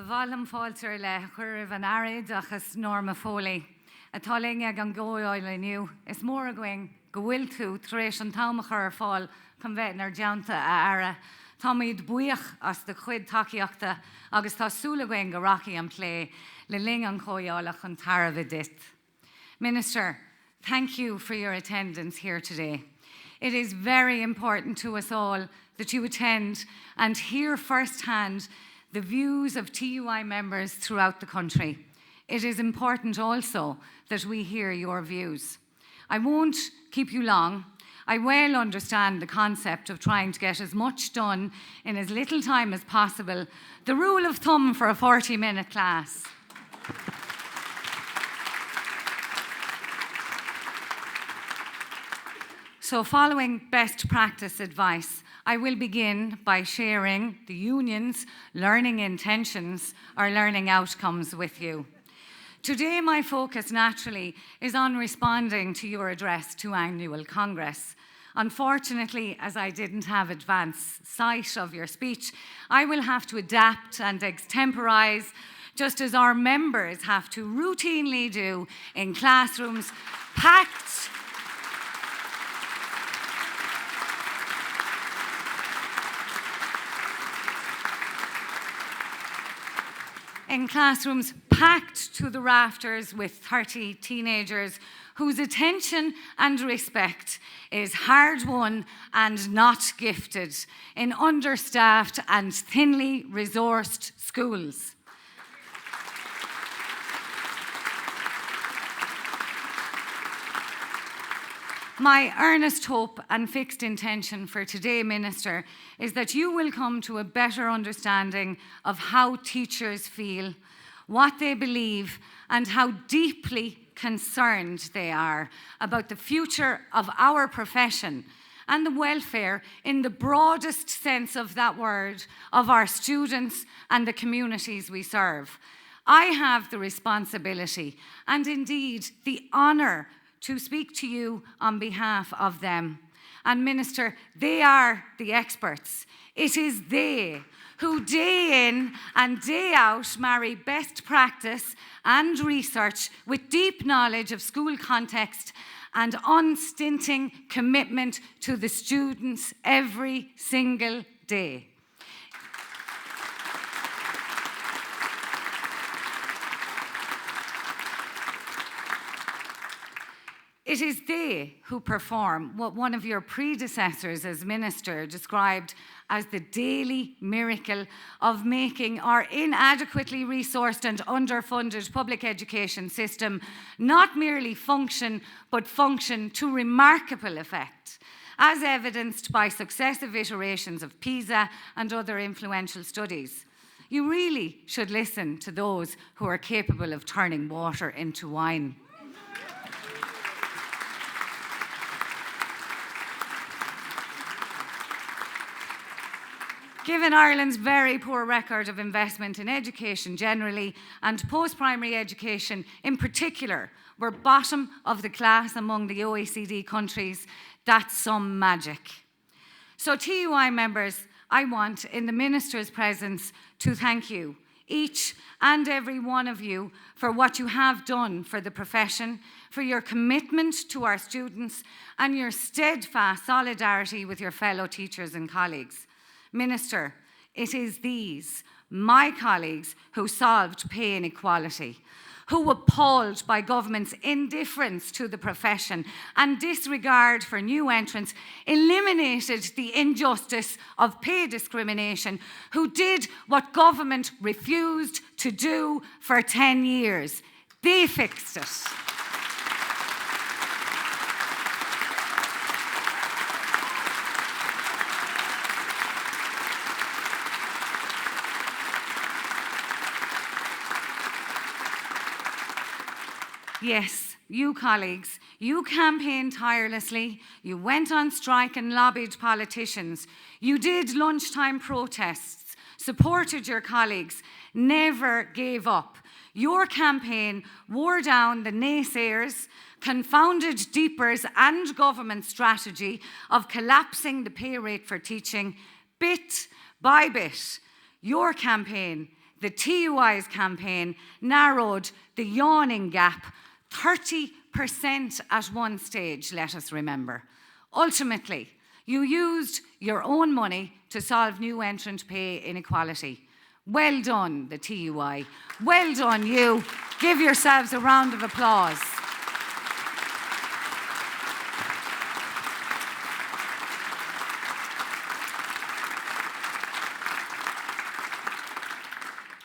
Bhalam fáiltear le chuireamh an aird achas Norma Foley. Atá líne ag an ggóáil inniu. Is mór a going go bhfuil tú tar éis an támach ar fáil chun bheith ar deanta a ara. Tá míad buíoch as de chuid takeíochta agus tá súla going go rachaí an plé le ling an chóáilach an tarbh dit. Minister, thank you for your attendance here today. It is very important to us all that you attend and hear firsthand the views of TUI members throughout the country. It is important also that we hear your views. I won't keep you long. I well understand the concept of trying to get as much done in as little time as possible, the rule of thumb for a 40-minute class. So following best practice advice, I will begin by sharing the union's learning intentions or learning outcomes with you. Today, my focus naturally is on responding to your address to Annual Congress. Unfortunately, as I didn't have advance sight of your speech, I will have to adapt and extemporise, just as our members have to routinely do in classrooms packed to the rafters with 30 teenagers whose attention and respect is hard-won and not gifted in understaffed and thinly resourced schools. My earnest hope and fixed intention for today, Minister, is that you will come to a better understanding of how teachers feel, what they believe, and how deeply concerned they are about the future of our profession and the welfare, in the broadest sense of that word, of our students and the communities we serve. I have the responsibility and indeed the honour to speak to you on behalf of them. And Minister, they are the experts. It is they who day in and day out marry best practice and research with deep knowledge of school context and unstinting commitment to the students every single day. It is they who perform what one of your predecessors as minister described as the daily miracle of making our inadequately resourced and underfunded public education system not merely function, but function to remarkable effect, as evidenced by successive iterations of PISA and other influential studies. You really should listen to those who are capable of turning water into wine. Given Ireland's very poor record of investment in education generally and post-primary education in particular, we're bottom of the class among the OECD countries. That's some magic. So TUI members, I want, in the Minister's presence, to thank you, each and every one of you, for what you have done for the profession, for your commitment to our students, and your steadfast solidarity with your fellow teachers and colleagues. Minister, it is these, my colleagues, who solved pay inequality, who, appalled by government's indifference to the profession and disregard for new entrants, eliminated the injustice of pay discrimination, who did what government refused to do for 10 years. They fixed it. Yes, you colleagues, you campaigned tirelessly, you went on strike and lobbied politicians, you did lunchtime protests, supported your colleagues, never gave up. Your campaign wore down the naysayers, confounded Deeper's and government strategy of collapsing the pay rate for teaching bit by bit. Your campaign the TUI's campaign narrowed the yawning gap 30% at one stage, let us remember. Ultimately, you used your own money to solve new entrant pay inequality. Well done, the TUI. Well done, you. Give yourselves a round of applause.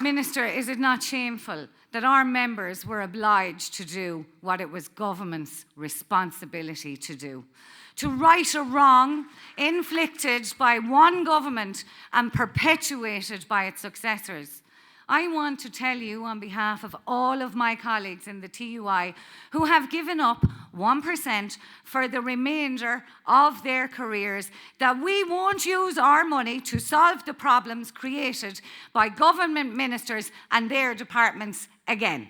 Minister, is it not shameful that our members were obliged to do what it was government's responsibility to do? To right a wrong inflicted by one government and perpetuated by its successors. I want to tell you on behalf of all of my colleagues in the TUI who have given up 1% for the remainder of their careers that we won't use our money to solve the problems created by government ministers and their departments again.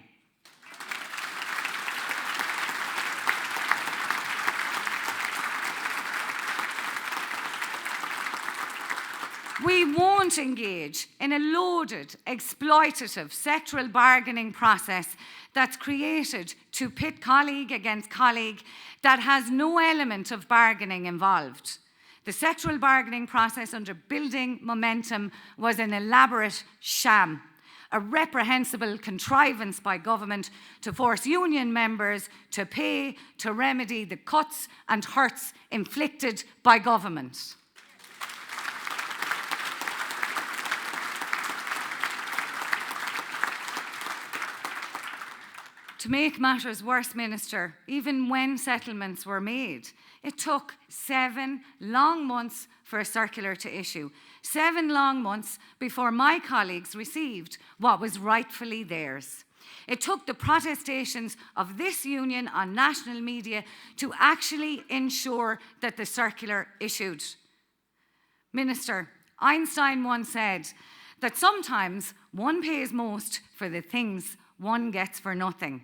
We won't engage in a loaded, exploitative sectoral bargaining process that's created to pit colleague against colleague that has no element of bargaining involved. The sectoral bargaining process under Building Momentum was an elaborate sham, a reprehensible contrivance by government to force union members to pay to remedy the cuts and hurts inflicted by government. To make matters worse, Minister, even when settlements were made, it took 7 long months for a circular to issue. 7 long months before my colleagues received what was rightfully theirs. It took the protestations of this union on national media to actually ensure that the circular issued. Minister, Einstein once said that sometimes one pays most for the things one gets for nothing.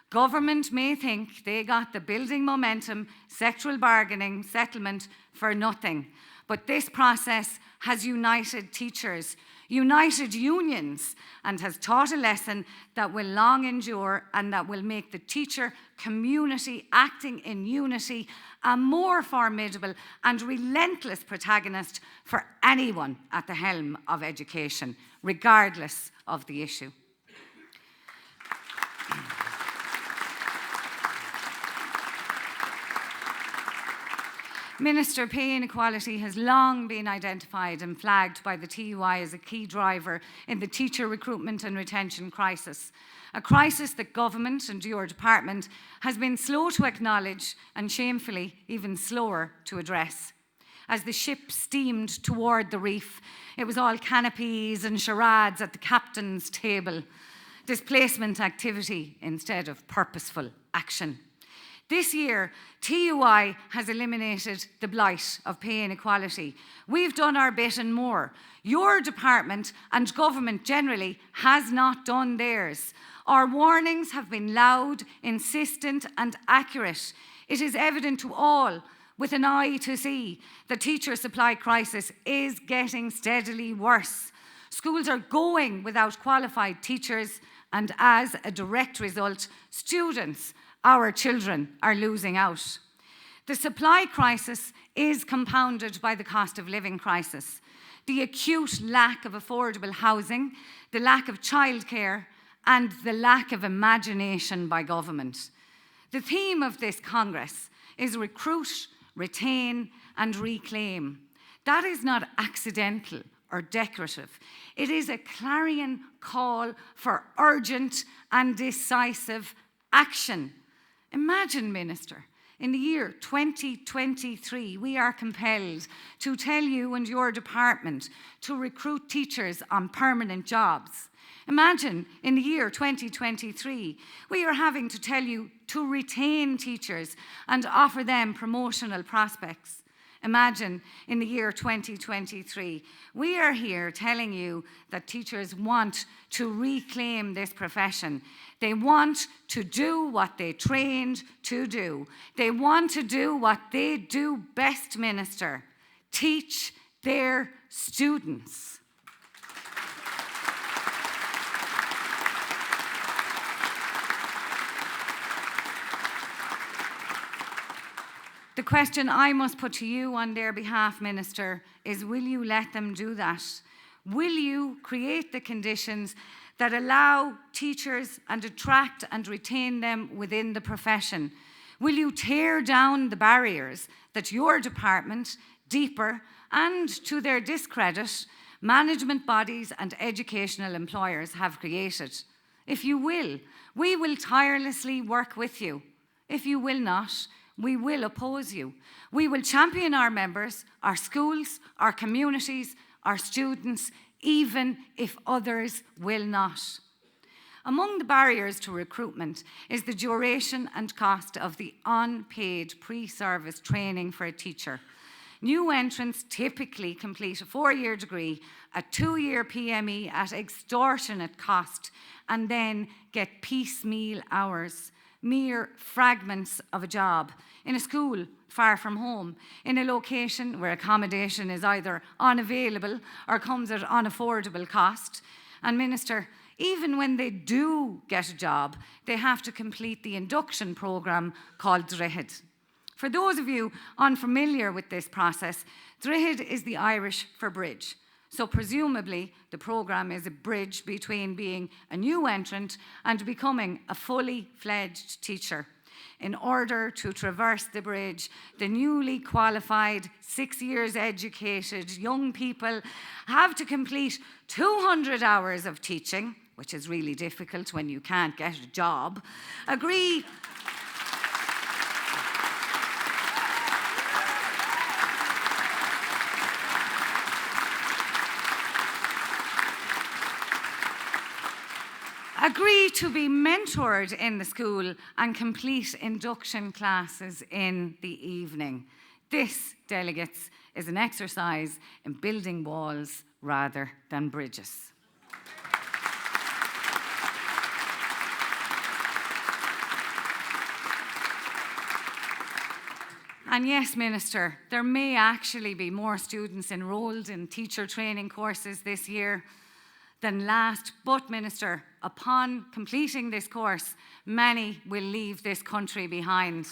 Government may think they got the Building Momentum sectoral bargaining settlement for nothing, but this process has united teachers, united unions, and has taught a lesson that will long endure and that will make the teacher community acting in unity a more formidable and relentless protagonist for anyone at the helm of education, regardless of the issue. Minister, pay inequality has long been identified and flagged by the TUI as a key driver in the teacher recruitment and retention crisis, a crisis that government and your department has been slow to acknowledge and shamefully even slower to address. As the ship steamed toward the reef, it was all canopies and charades at the captain's table, displacement activity instead of purposeful action. This year, TUI has eliminated the blight of pay inequality. We've done our bit and more. Your department and government generally has not done theirs. Our warnings have been loud, insistent and accurate. It is evident to all, with an eye to see, the teacher supply crisis is getting steadily worse. Schools are going without qualified teachers, and as a direct result, students, our children, are losing out. The supply crisis is compounded by the cost of living crisis, the acute lack of affordable housing, the lack of childcare, and the lack of imagination by government. The theme of this Congress is recruit, retain, and reclaim. That is not accidental or decorative. It is a clarion call for urgent and decisive action. Imagine, Minister, in the year 2023, we are compelled to tell you and your department to recruit teachers on permanent jobs. Imagine, in the year 2023, we are having to tell you to retain teachers and offer them promotional prospects. Imagine, in the year 2023, we are here telling you that teachers want to reclaim this profession. They want to do what they trained to do. They want to do what they do best, Minister: teach their students. The question I must put to you on their behalf, Minister, is will you let them do that? Will you create the conditions that allow teachers and attract and retain them within the profession? Will you tear down the barriers that your department, deeper, and to their discredit, management bodies and educational employers have created? If you will, we will tirelessly work with you. If you will not, we will oppose you. We will champion our members, our schools, our communities, our students, even if others will not. Among the barriers to recruitment is the duration and cost of the unpaid pre-service training for a teacher. New entrants typically complete a 4-year degree, a 2-year PME at extortionate cost, and then get piecemeal hours, mere fragments of a job, in a school far from home, in a location where accommodation is either unavailable or comes at unaffordable cost. And Minister, even when they do get a job, they have to complete the induction programme called Droichead. For those of you unfamiliar with this process, Droichead is the Irish for bridge. So presumably, the programme is a bridge between being a new entrant and becoming a fully fledged teacher. In order to traverse the bridge, the newly qualified, 6 years educated young people have to complete 200 hours of teaching, which is really difficult when you can't get a job, agree to be mentored in the school and complete induction classes in the evening. This, delegates, is an exercise in building walls rather than bridges. And yes, Minister, there may actually be more students enrolled in teacher training courses this year than last, but Minister, upon completing this course, many will leave this country behind.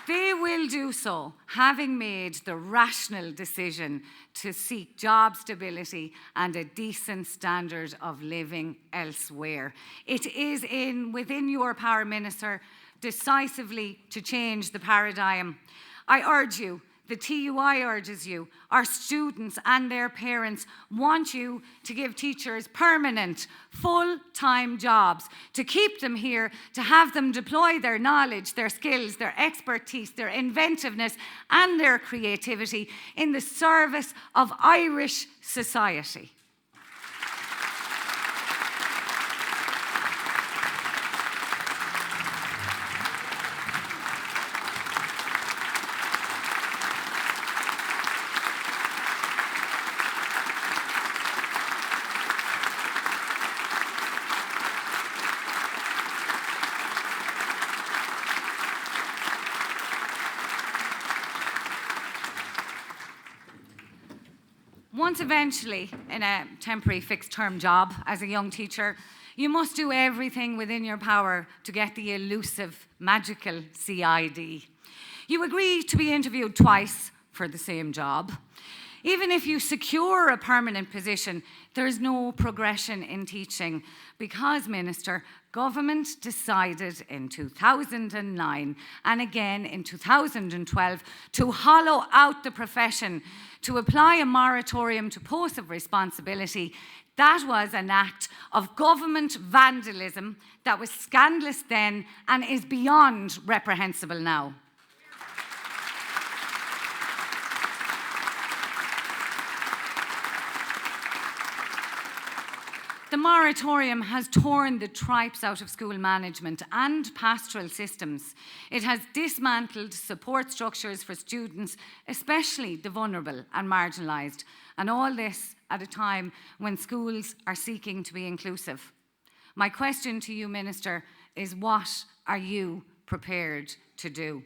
They will do so, having made the rational decision to seek job stability and a decent standard of living elsewhere. It is within your power, Minister, decisively to change the paradigm. I urge you, the TUI urges you, our students and their parents want you to give teachers permanent, full-time jobs, to keep them here, to have them deploy their knowledge, their skills, their expertise, their inventiveness and their creativity in the service of Irish society. Once eventually in a temporary fixed-term job as a young teacher, you must do everything within your power to get the elusive, magical CID. You agree to be interviewed twice for the same job. Even if you secure a permanent position, there is no progression in teaching because, Minister, government decided in 2009 and again in 2012 to hollow out the profession, to apply a moratorium to posts of responsibility. That was an act of government vandalism that was scandalous then and is beyond reprehensible now. The moratorium has torn the tripes out of school management and pastoral systems. It has dismantled support structures for students, especially the vulnerable and marginalised, and all this at a time when schools are seeking to be inclusive. My question to you, Minister, is what are you prepared to do?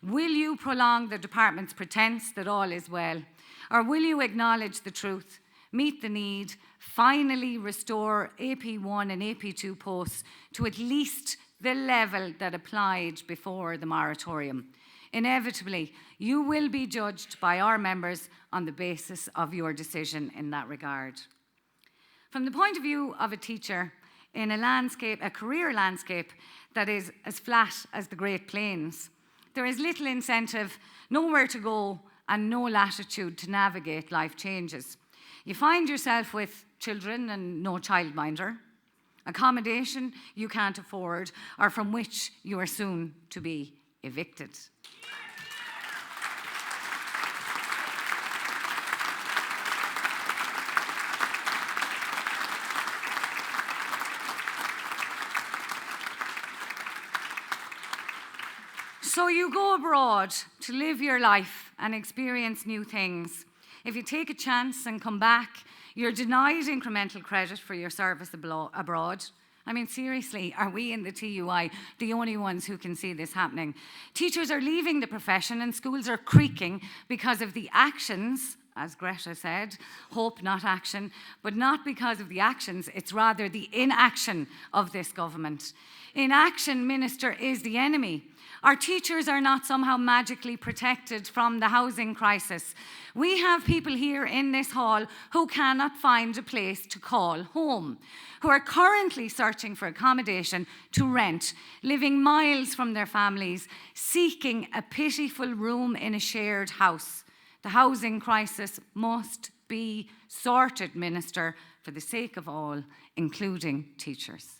Will you prolong the department's pretence that all is well, or will you acknowledge the truth? meet the need, finally restore AP1 and AP2 posts to at least the level that applied before the moratorium. Inevitably, you will be judged by our members on the basis of your decision in that regard. From the point of view of a teacher in a career landscape that is as flat as the Great Plains, there is little incentive, nowhere to go, and no latitude to navigate life changes. You find yourself with children and no childminder, accommodation you can't afford, or from which you are soon to be evicted. So you go abroad to live your life and experience new things. If you take a chance and come back, you're denied incremental credit for your service abroad. I mean, seriously, are we in the TUI the only ones who can see this happening? Teachers are leaving the profession and schools are creaking because of the actions, as Greta said, hope not action, but not because of the actions, it's rather the inaction of this government. Inaction, Minister, is the enemy. Our teachers are not somehow magically protected from the housing crisis. We have people here in this hall who cannot find a place to call home, who are currently searching for accommodation to rent, living miles from their families, seeking a pitiful room in a shared house. The housing crisis must be sorted, Minister, for the sake of all, including teachers.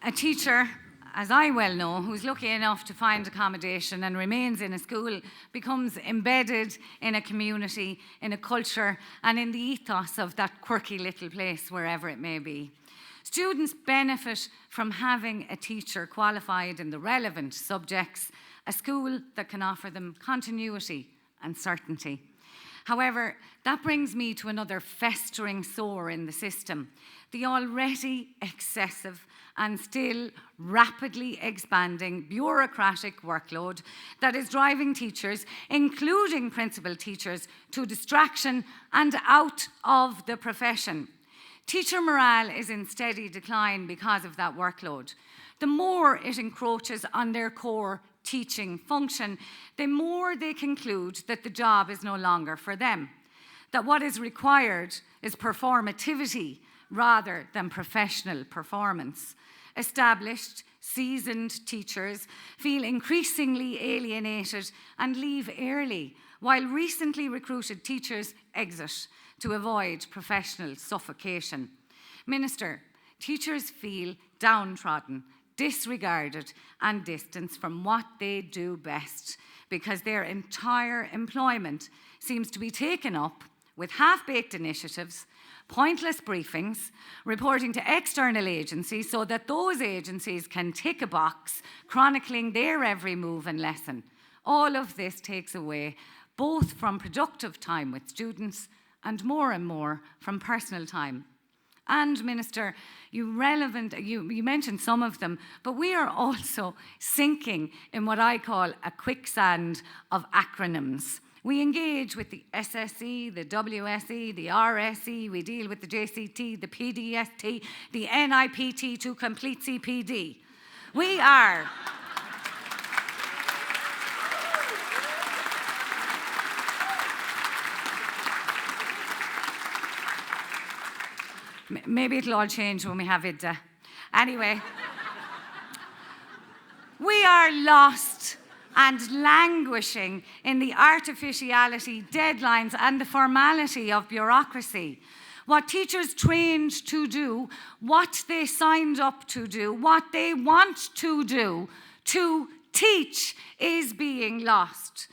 A teacher, as I well know, who's lucky enough to find accommodation and remains in a school becomes embedded in a community, in a culture, and in the ethos of that quirky little place, wherever it may be. Students benefit from having a teacher qualified in the relevant subjects, a school that can offer them continuity and certainty. However, that brings me to another festering sore in the system, the already excessive and still rapidly expanding bureaucratic workload that is driving teachers, including principal teachers, to distraction and out of the profession. Teacher morale is in steady decline because of that workload. The more it encroaches on their core teaching function, the more they conclude that the job is no longer for them, that what is required is performativity rather than professional performance. Established, seasoned teachers feel increasingly alienated and leave early, while recently recruited teachers exit to avoid professional suffocation. Minister, teachers feel downtrodden, disregarded and distanced from what they do best because their entire employment seems to be taken up with half-baked initiatives, pointless briefings, reporting to external agencies so that those agencies can tick a box chronicling their every move and lesson. All of this takes away both from productive time with students and more from personal time. And Minister, you mentioned some of them, but we are also sinking in what I call a quicksand of acronyms. We engage with the SSE, the WSE, the RSE, we deal with the JCT, the PDST, the NIPT to complete CPD. We are... Maybe it'll all change when we have IDDA. Anyway, we are lost and languishing in the artificiality, deadlines, and the formality of bureaucracy. What teachers trained to do, what they signed up to do, what they want to do, to teach, is being lost.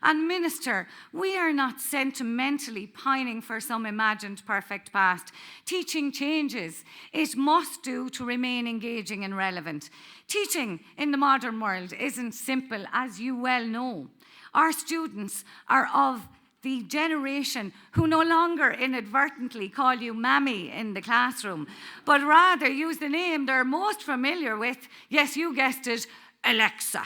And Minister, we are not sentimentally pining for some imagined perfect past. Teaching changes. It must do to remain engaging and relevant. Teaching in the modern world isn't simple, as you well know. Our students are of the generation who no longer inadvertently call you mammy in the classroom, but rather use the name they're most familiar with, yes, you guessed it, Alexa.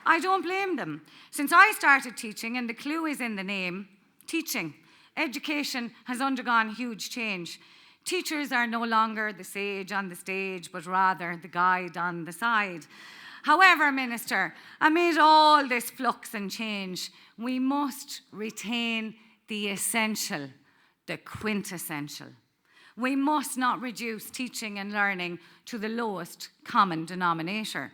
I don't blame them. Since I started teaching, and the clue is in the name, teaching, education has undergone huge change. Teachers are no longer the sage on the stage, but rather the guide on the side. However, Minister, amid all this flux and change, we must retain the essential, the quintessential. We must not reduce teaching and learning to the lowest common denominator.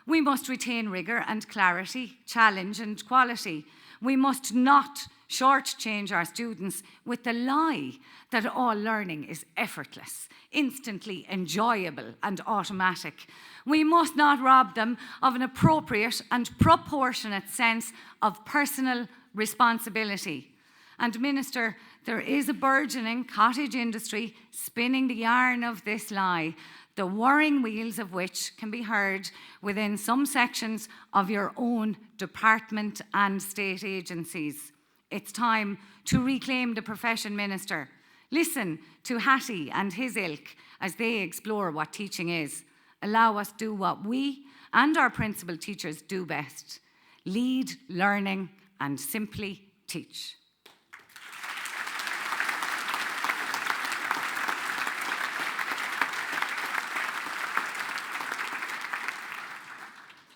We must retain rigour and clarity, challenge and quality. We must not shortchange our students with the lie that all learning is effortless, instantly enjoyable and automatic. We must not rob them of an appropriate and proportionate sense of personal responsibility. And Minister, there is a burgeoning cottage industry spinning the yarn of this lie, the whirring wheels of which can be heard within some sections of your own department and state agencies. It's time to reclaim the profession, Minister. Listen to Hattie and his ilk as they explore what teaching is. Allow us do what we and our principal teachers do best: lead learning and simply teach.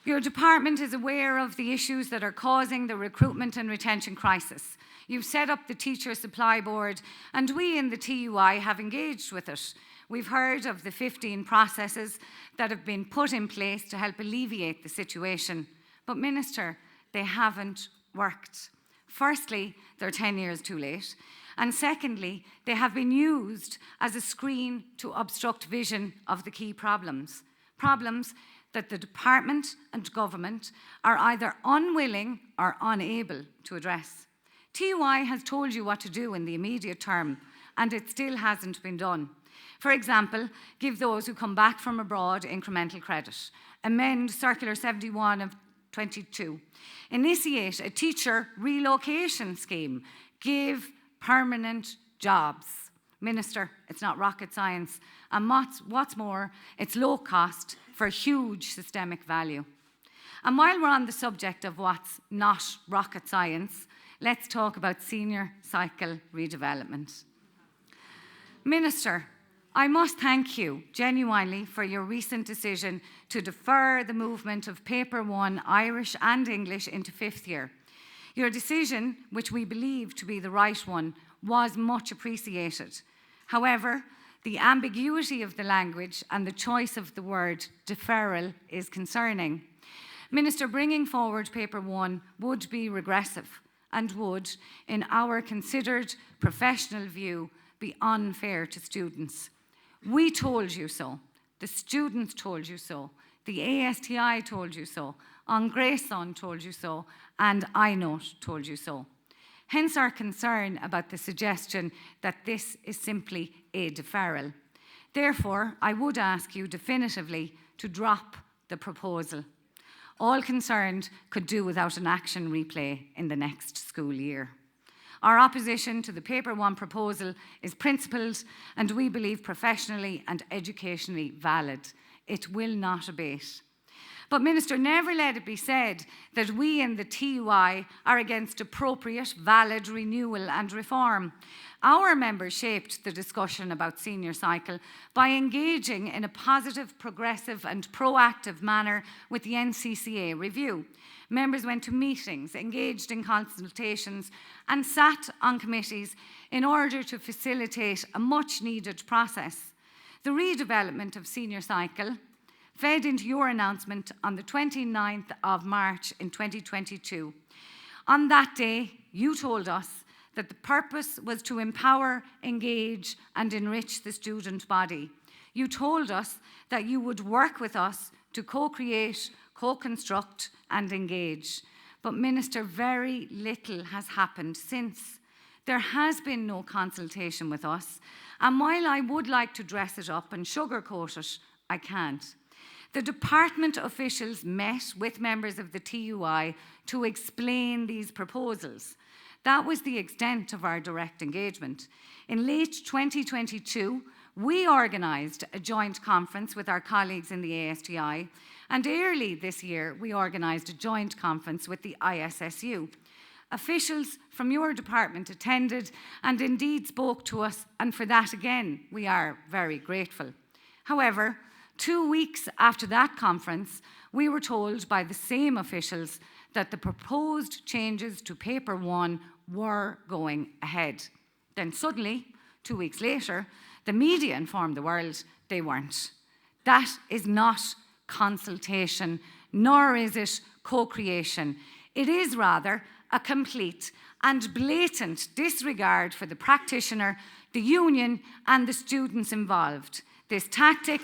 Your department is aware of the issues that are causing the recruitment and retention crisis. You've set up the Teacher Supply Board, and we in the TUI have engaged with it. We've heard of the 15 processes that have been put in place to help alleviate the situation. But Minister, they haven't worked. Firstly, they're 10 years too late. And secondly, they have been used as a screen to obstruct vision of the key problems. Problems that the department and government are either unwilling or unable to address. TUI has told you what to do in the immediate term, and it still hasn't been done. For example, give those who come back from abroad incremental credit. Amend Circular 71 of 22. Initiate a teacher relocation scheme. Give permanent jobs. Minister, it's not rocket science. And what's more, it's low cost for huge systemic value. And while we're on the subject of what's not rocket science, let's talk about senior cycle redevelopment. Minister, I must thank you genuinely for your recent decision to defer the movement of Paper 1 Irish and English into 5th year. Your decision, which we believe to be the right one, was much appreciated. However, the ambiguity of the language and the choice of the word deferral is concerning. Minister, bringing forward Paper 1 would be regressive and would, in our considered professional view, be unfair to students. We told you so. The students told you so. The ASTI told you so. An Gréason told you so. And iNote told you so. Hence our concern about the suggestion that this is simply a deferral. Therefore, I would ask you definitively to drop the proposal. All concerned could do without an action replay in the next school year. Our opposition to the Paper 1 proposal is principled and we believe professionally and educationally valid. It will not abate. But Minister, never let it be said that we in the TUI are against appropriate, valid renewal and reform. Our members shaped the discussion about senior cycle by engaging in a positive, progressive and proactive manner with the NCCA review. Members went to meetings, engaged in consultations and sat on committees in order to facilitate a much needed process. The redevelopment of senior cycle fed into your announcement on the 29th of March in 2022. On that day, you told us that the purpose was to empower, engage, and enrich the student body. You told us that you would work with us to co-create, co-construct and engage. But Minister, very little has happened since. There has been no consultation with us, and while I would like to dress it up and sugarcoat it, I can't. The department officials met with members of the TUI to explain these proposals. That was the extent of our direct engagement. In late 2022, we organised a joint conference with our colleagues in the ASTI, and early this year, we organised a joint conference with the ISSU. Officials from your department attended and indeed spoke to us, and for that again, we are very grateful. However, 2 weeks after that conference, we were told by the same officials that the proposed changes to Paper 1 were going ahead. Then suddenly, 2 weeks later, the media informed the world they weren't. That is not consultation, nor is it co-creation. It is rather a complete and blatant disregard for the practitioner, the union, and the students involved. This tactic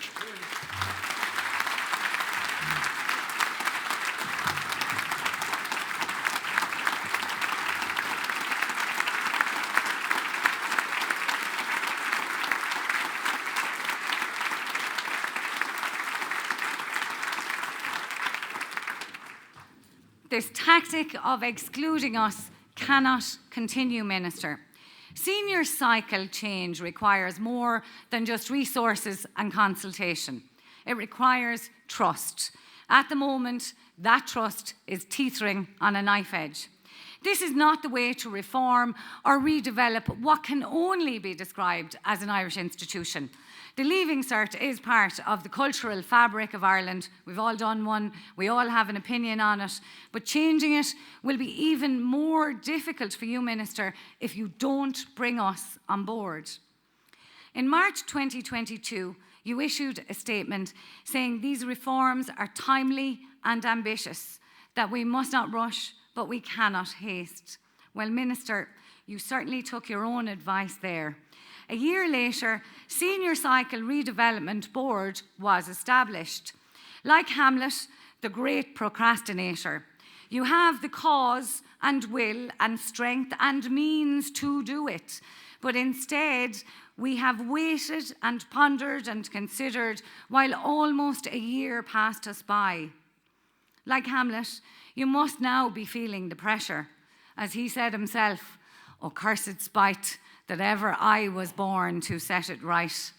of excluding us cannot continue, Minister. Senior cycle change requires more than just resources and consultation. It requires trust. At the moment, that trust is teetering on a knife edge. This is not the way to reform or redevelop what can only be described as an Irish institution. The Leaving Cert is part of the cultural fabric of Ireland. We've all done one, we all have an opinion on it, but changing it will be even more difficult for you, Minister, if you don't bring us on board. In March 2022, you issued a statement saying these reforms are timely and ambitious, that we must not rush, but we cannot haste. Well, Minister, you certainly took your own advice there. A year later, Senior Cycle Redevelopment Board was established. Like Hamlet, the great procrastinator, you have the cause and will and strength and means to do it. But instead, we have waited and pondered and considered while almost a year passed us by. Like Hamlet, you must now be feeling the pressure. As he said himself, "O cursed spite, that ever I was born to set it right."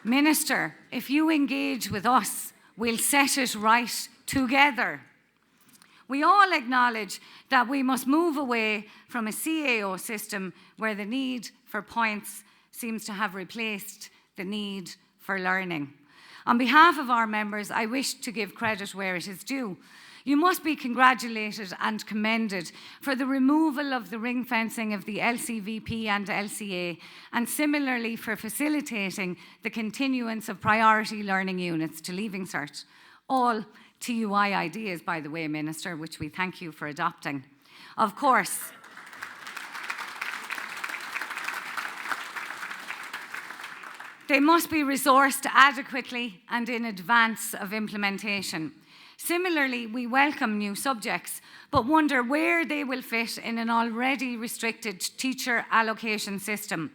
Minister, if you engage with us, we'll set it right together. We all acknowledge that we must move away from a CAO system where the need for points seems to have replaced the need for learning. On behalf of our members, I wish to give credit where it is due. You must be congratulated and commended for the removal of the ring fencing of the LCVP and LCA, and similarly for facilitating the continuance of priority learning units to Leaving Cert. All TUI ideas, by the way, Minister, which we thank you for adopting. Of course, they must be resourced adequately and in advance of implementation. Similarly, we welcome new subjects, but wonder where they will fit in an already restricted teacher allocation system.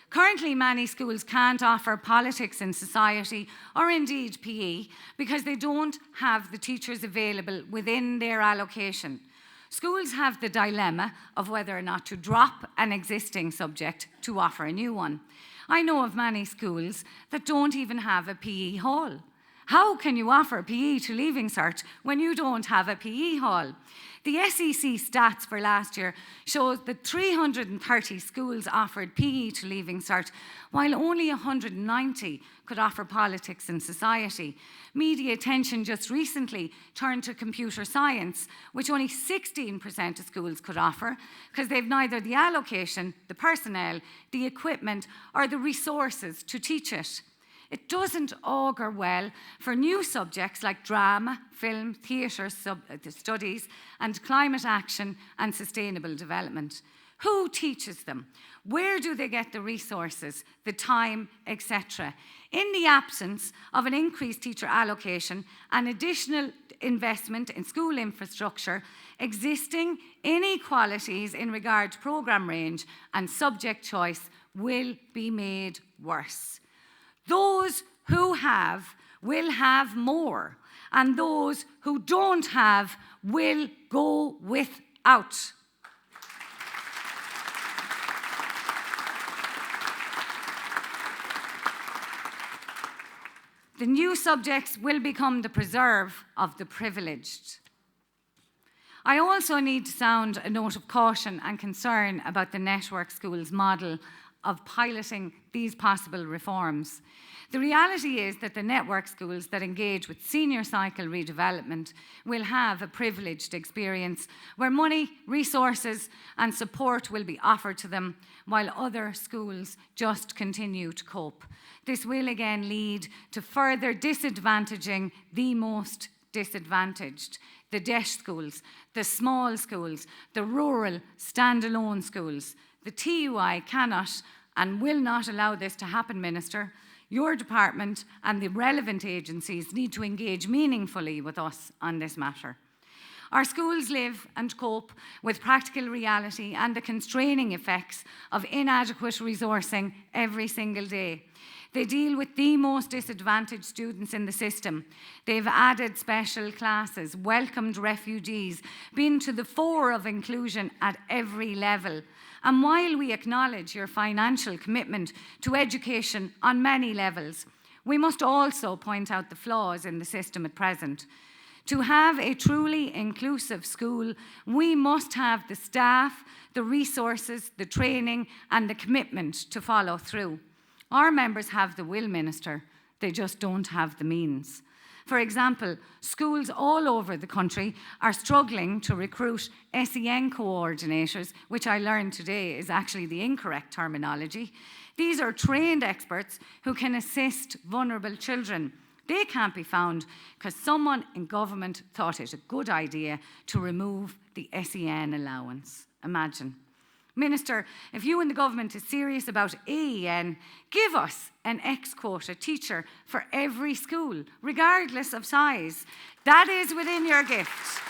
Currently, many schools can't offer politics in society or indeed PE because they don't have the teachers available within their allocation. Schools have the dilemma of whether or not to drop an existing subject to offer a new one. I know of many schools that don't even have a PE hall. How can you offer PE to Leaving Cert when you don't have a PE hall? The SEC stats for last year show that 330 schools offered PE to Leaving Cert, while only 190 could offer politics and society. Media attention just recently turned to computer science, which only 16% of schools could offer, because they've neither the allocation, the personnel, the equipment, or the resources to teach it. It doesn't augur well for new subjects like drama, film, theatre studies, and climate action and sustainable development. Who teaches them? Where do they get the resources, the time, etc.? In the absence of an increased teacher allocation and additional investment in school infrastructure, existing inequalities in regard to programme range and subject choice will be made worse. Those who have will have more, and those who don't have will go without. The new subjects will become the preserve of the privileged. I also need to sound a note of caution and concern about the network schools model of piloting these possible reforms. The reality is that the network schools that engage with senior cycle redevelopment will have a privileged experience where money, resources and support will be offered to them while other schools just continue to cope. This will again lead to further disadvantaging the most disadvantaged, the DESH schools, the small schools, the rural standalone schools. The TUI cannot and will not allow this to happen, Minister. Your department and the relevant agencies need to engage meaningfully with us on this matter. Our schools live and cope with practical reality and the constraining effects of inadequate resourcing every single day. They deal with the most disadvantaged students in the system. They've added special classes, welcomed refugees, been to the fore of inclusion at every level. And while we acknowledge your financial commitment to education on many levels, we must also point out the flaws in the system at present. To have a truly inclusive school, we must have the staff, the resources, the training, and the commitment to follow through. Our members have the will, Minister, they just don't have the means. For example, schools all over the country are struggling to recruit SEN coordinators, which I learned today is actually the incorrect terminology. These are trained experts who can assist vulnerable children. They can't be found because someone in government thought it a good idea to remove the SEN allowance. Imagine. Minister, if you and the government is serious about AEN, give us an ex-quota teacher for every school, regardless of size. That is within your gift.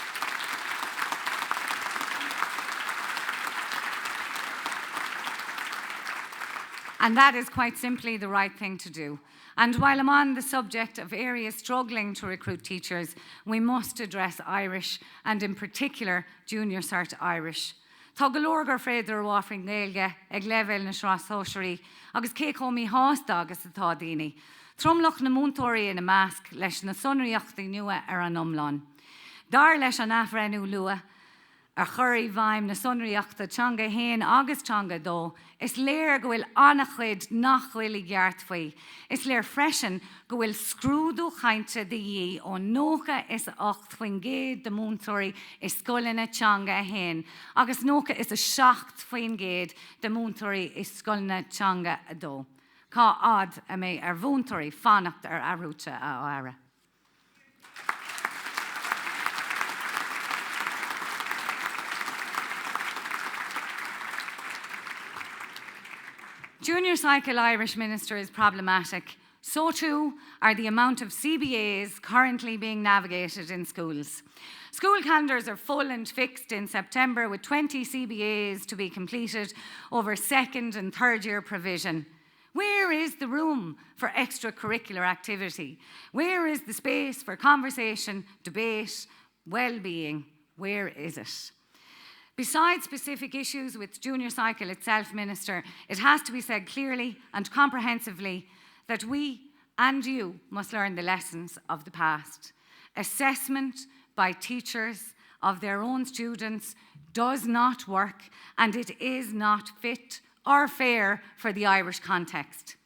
And that is quite simply the right thing to do. And while I'm on the subject of areas struggling to recruit teachers, we must address Irish, and in particular, Junior Cert Irish. Tá go leor gur féidir bháfring Gaeilge ag leibhéil na srasóisirí agus cé comí hásta agus atá daoine. Tromlach na múntóirí ina measc leis na sonraíochtaí nua ar an iomlán. Dar leis an athbhreanú lua ar chuirí bhaim na sonraíochta teanga héin agus teanga dó, is léir go bhfuil annach chuid nach bhfuil I gheart faoi. Is léir freisin go bhfuil scrúdú chainte de dhí ó nócha is 8 faoin géad de múntóirí is scoilena teanga héin, agus nócha is 7 faoin géad de múntóirí is scoilena teanga dó. Cá ad a mé ar bhúntóirí fannacht ar arúte a ára. Junior Cycle Irish, Minister, is problematic. So too are the amount of CBAs currently being navigated in schools. School calendars are full and fixed in September with 20 CBAs to be completed over second and third year provision. Where is the room for extracurricular activity? Where is the space for conversation, debate, well-being? Where is it? Besides specific issues with Junior Cycle itself, Minister, it has to be said clearly and comprehensively that we and you must learn the lessons of the past. Assessment by teachers of their own students does not work, and it is not fit or fair for the Irish context.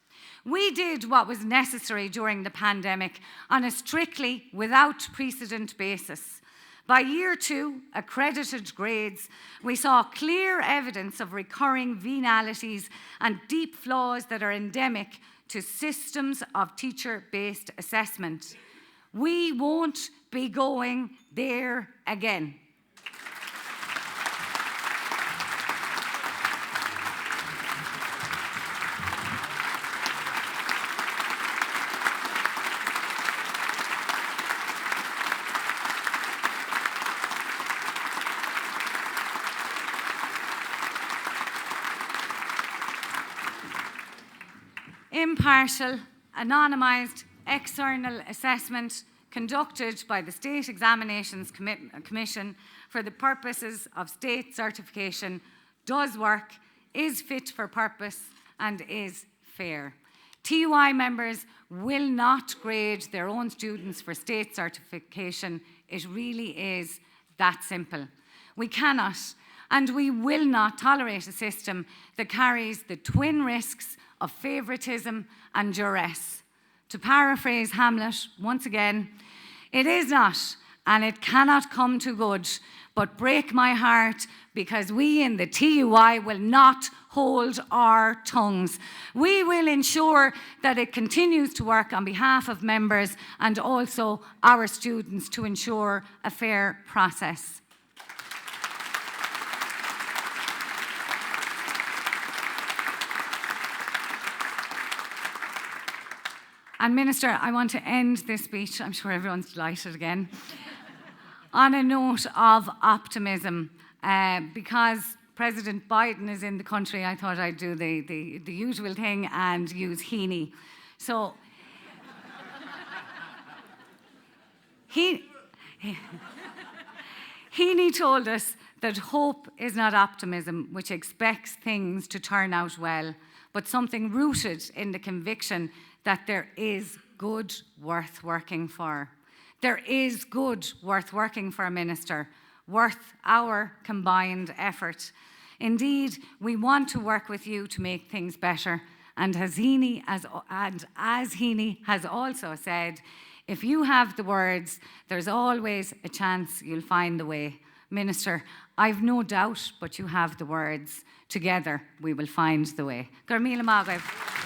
We did what was necessary during the pandemic on a strictly without precedent basis. By year 2, accredited grades, we saw clear evidence of recurring venalities and deep flaws that are endemic to systems of teacher-based assessment. We won't be going there again. Impartial, anonymised, external assessment conducted by the State Examinations Commission for the purposes of state certification does work, is fit for purpose, and is fair. TUI members will not grade their own students for state certification. It really is that simple. We cannot and we will not tolerate a system that carries the twin risks of favouritism and duress. To paraphrase Hamlet once again, it is not and it cannot come to good, but break my heart because we in the TUI will not hold our tongues. We will ensure that it continues to work on behalf of members and also our students to ensure a fair process. And Minister, I want to end this speech, I'm sure everyone's delighted again, on a note of optimism. Because President Biden is in the country, I thought I'd do the usual thing and use Heaney. So, Heaney told us that hope is not optimism, which expects things to turn out well, but something rooted in the conviction that there is good worth working for. There is good worth working for, Minister, worth our combined effort. Indeed, we want to work with you to make things better. And as Heaney has also said, if you have the words, there's always a chance you'll find the way. Minister, I've no doubt, but you have the words. Together, we will find the way. Gar míle maith.